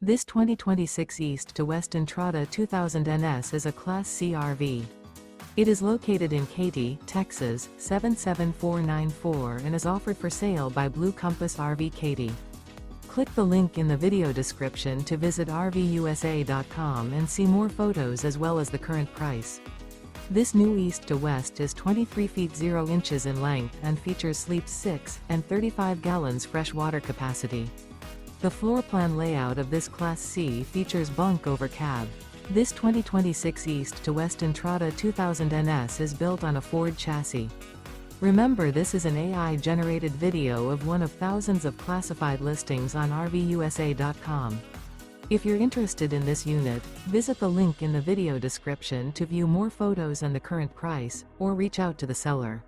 This 2026 East to West Entrada 2000 NS is a Class C RV. It is located in Katy, Texas, 77494 and is offered for sale by Blue Compass RV Katy. Click the link in the video description to visit RVUSA.com and see more photos as well as the current price. This new East to West is 23 feet 0 inches in length and features sleeps 6 and 35 gallons fresh water capacity. The floor plan layout of this Class C features Bunk Over Cab. This 2026 East to West Entrada 2000 NS is built on a Ford chassis. Remember, this is an AI-generated video of one of thousands of classified listings on RVUSA.com. If you're interested in this unit, visit the link in the video description to view more photos and the current price, or reach out to the seller.